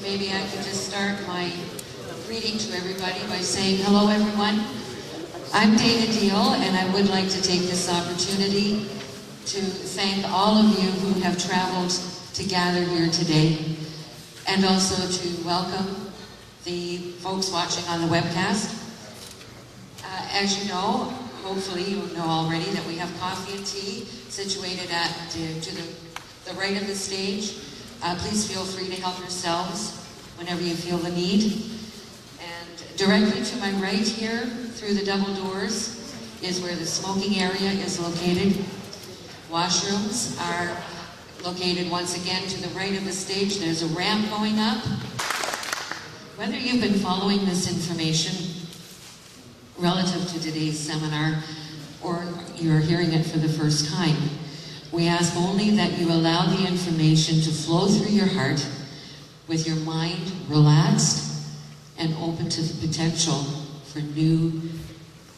maybe I could just start my greeting to everybody by saying, hello everyone. I'm Dana Deal, and I would like to take this opportunity to thank all of you who have traveled to gather here today, and also to welcome the folks watching on the webcast. As you know, hopefully you know already that we have coffee and tea situated to the right of the stage. Please feel free to help yourselves whenever you feel the need. And directly to my right here, through the double doors, is where the smoking area is located. Washrooms are located once again to the right of the stage. There's a ramp going up. Whether you've been following this information relative to today's seminar or you're hearing it for the first time, we ask only that you allow the information to flow through your heart with your mind relaxed and open to the potential for new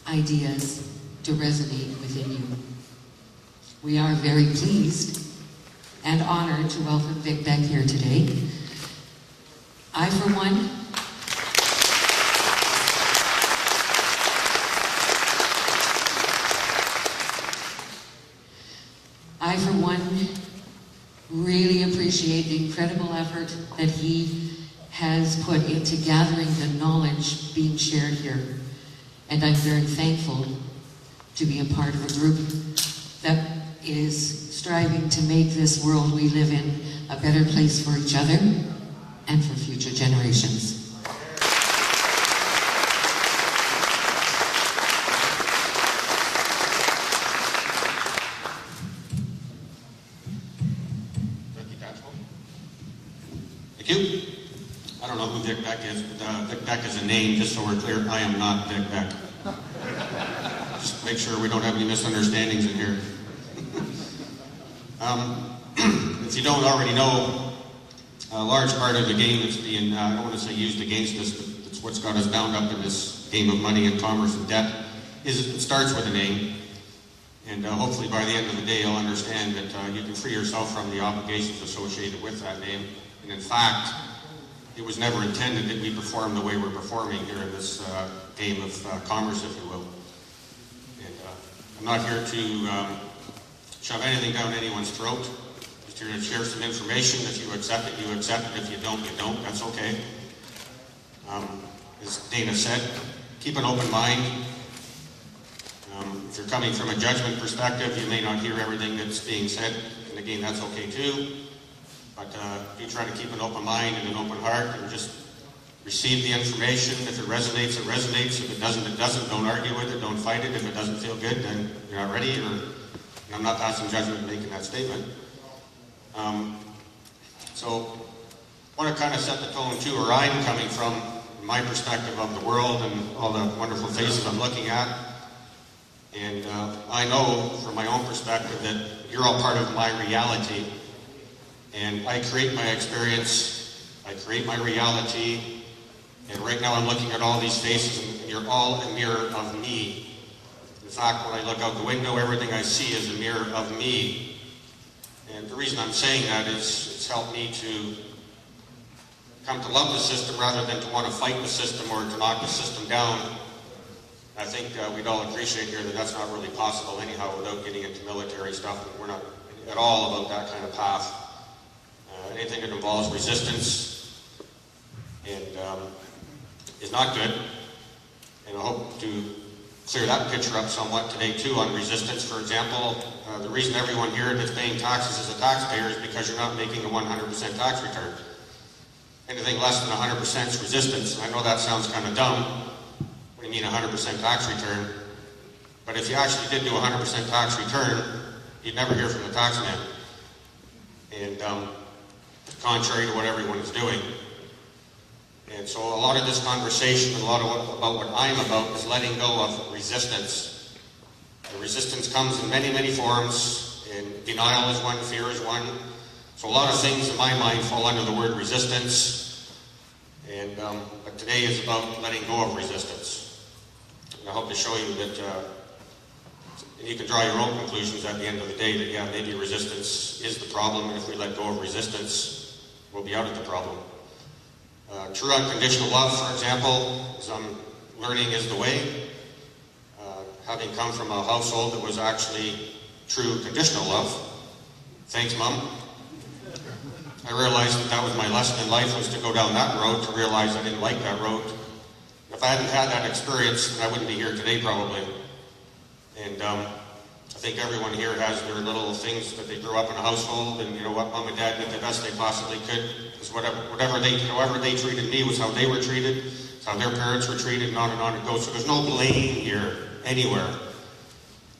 ideas to resonate within you. We are very pleased and honored to welcome Vic Beck here today. I, for one, really appreciate the incredible effort that he has put into gathering the knowledge being shared here. And I'm very thankful to be a part of a group that is striving to make this world we live in a better place for each other and for future generations. Thank you. I don't know who Vic Beck is, but Vic Beck is a name, just so we're clear. I am not Vic Beck. Just make sure we don't have any misunderstandings in here. If you don't already know, a large part of the game that's being, I don't want to say used against us, but it's what's got us bound up in this game of money and commerce and debt, is it starts with a name. And hopefully by the end of the day you'll understand that you can free yourself from the obligations associated with that name. And in fact, it was never intended that we perform the way we're performing here in this game of commerce, if you will. And I'm not here to shove anything down anyone's throat. Just here to share some information. If you accept it, you accept it. If you don't, you don't. That's okay. As Dana said, keep an open mind. If you're coming from a judgment perspective, you may not hear everything that's being said. And again, that's okay too. But if you try to keep an open mind and an open heart and just receive the information. If it resonates, it resonates. If it doesn't, it doesn't. Don't argue with it. Don't fight it. If it doesn't feel good, then you're not ready. I'm not passing judgment in making that statement. So I want to kind of set the tone too, where I'm coming from, my perspective of the world and all the wonderful faces I'm looking at. And I know from my own perspective that you're all part of my reality. And I create my experience, I create my reality, and right now I'm looking at all these faces and you're all a mirror of me. In fact, when I look out the window, everything I see is a mirror of me. And the reason I'm saying that is it's helped me to come to love the system rather than to want to fight the system or to knock the system down. I think we'd all appreciate here that that's not really possible anyhow without getting into military stuff. We're not at all about that kind of path. Anything that involves resistance and is not good. And I hope to clear that picture up somewhat today too on resistance. For example, the reason everyone here that's paying taxes is a taxpayer is because you're not making a 100% tax return. Anything less than 100% is resistance. I know that sounds kind of dumb. What do you mean 100% tax return? But if you actually did do a 100% tax return, you'd never hear from the tax man. And contrary to what everyone is doing. And so a lot of this conversation and a lot of about what I'm about is letting go of resistance. The resistance comes in many, many forms, and denial is one, fear is one. So a lot of things in my mind fall under the word resistance. And but today is about letting go of resistance. And I hope to show you that and you can draw your own conclusions at the end of the day that, yeah, maybe resistance is the problem, and if we let go of resistance, we'll be out of the problem. True unconditional love, for example, as I'm learning is the way. Having come from a household that was actually true conditional love. Thanks, Mom. I realized that was my lesson in life, was to go down that road, to realize I didn't like that road. If I hadn't had that experience, I wouldn't be here today probably. And I think everyone here has their little things that they grew up in a household, and you know what, Mom and Dad did the best they possibly could, because however they treated me was how they were treated, it's how their parents were treated, and on it goes. So there's no blame here, anywhere.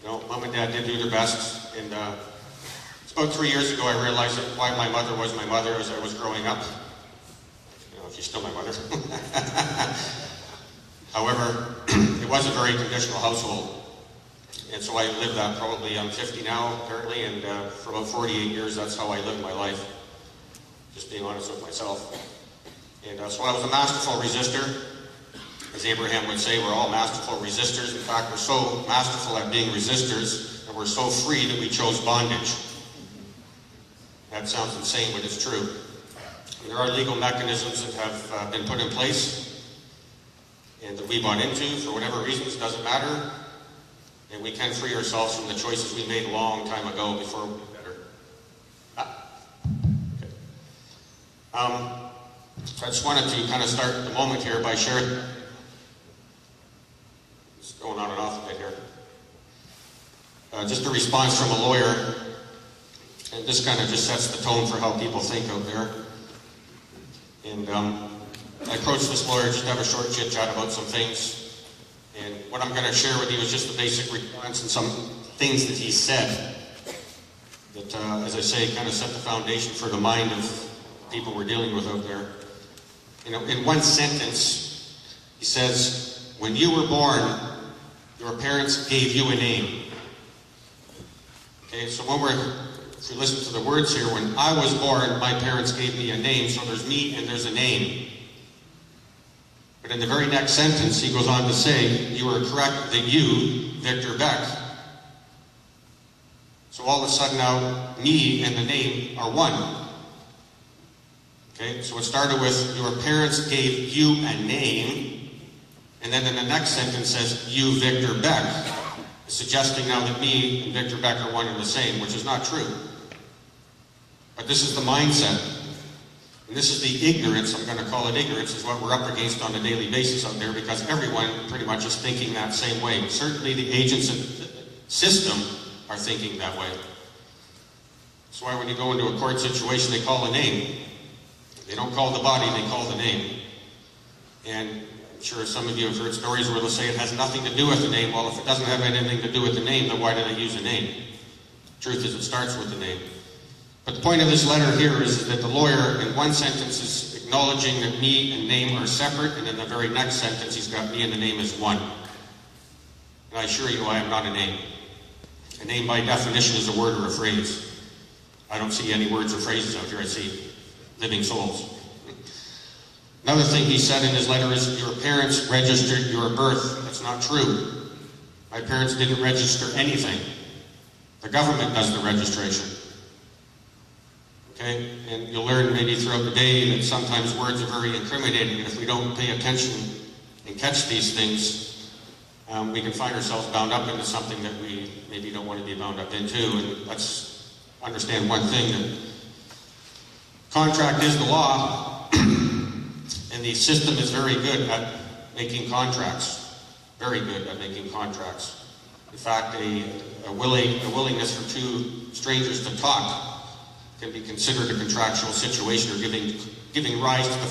You know, Mom and Dad did do their best, and about 3 years ago I realized that why my mother was my mother as I was growing up. You know, she's still my mother. However, it was a very conditional household. And so I lived that probably, I'm 50 now apparently, and for about 48 years that's how I lived my life. Just being honest with myself. And so I was a masterful resistor. As Abraham would say, we're all masterful resistors. In fact, we're so masterful at being resistors, and we're so free that we chose bondage. That sounds insane, but it's true. And there are legal mechanisms that have been put in place, and that we bought into for whatever reasons, doesn't matter. And we can free ourselves from the choices we made a long time ago before we knew better. Okay. I just wanted to kind of start the moment here by sharing. It's going on and off a bit here. Just a response from a lawyer, and this kind of just sets the tone for how people think out there. And I approached this lawyer just to have a short chit chat about some things. And what I'm going to share with you is just the basic response and some things that he said that, as I say, kind of set the foundation for the mind of people we're dealing with out there. You know, in one sentence, he says, when you were born, your parents gave you a name. Okay, so if you listen to the words here, when I was born, my parents gave me a name, so there's me and there's a name. But in the very next sentence, he goes on to say, you are correct that you, Victor Beck. So all of a sudden now, me and the name are one. Okay, so it started with, your parents gave you a name, and then in the next sentence says, you, Victor Beck, suggesting now that me and Victor Beck are one and the same, which is not true. But this is the mindset. And this is the ignorance, I'm going to call it ignorance, is what we're up against on a daily basis out there, because everyone pretty much is thinking that same way. Certainly the agents in the system are thinking that way. That's why when you go into a court situation, they call a name. They don't call the body, they call the name. And I'm sure some of you have heard stories where they'll say it has nothing to do with the name. Well, if it doesn't have anything to do with the name, then why do they use a name? Truth is, it starts with the name. But the point of this letter here is that the lawyer, in one sentence, is acknowledging that me and name are separate, and in the very next sentence, he's got me and the name as one. And I assure you, I am not a name. A name, by definition, is a word or a phrase. I don't see any words or phrases out here. I see living souls. Another thing he said in his letter is, your parents registered your birth. That's not true. My parents didn't register anything. The government does the registration. Okay, and you'll learn maybe throughout the day that sometimes words are very incriminating, and if we don't pay attention and catch these things, we can find ourselves bound up into something that we maybe don't want to be bound up into. And let's understand one thing, that contract is the law, and the system is very good at making contracts, very good at making contracts. In fact, a willingness for two strangers to talk can be considered a contractual situation, or giving rise to the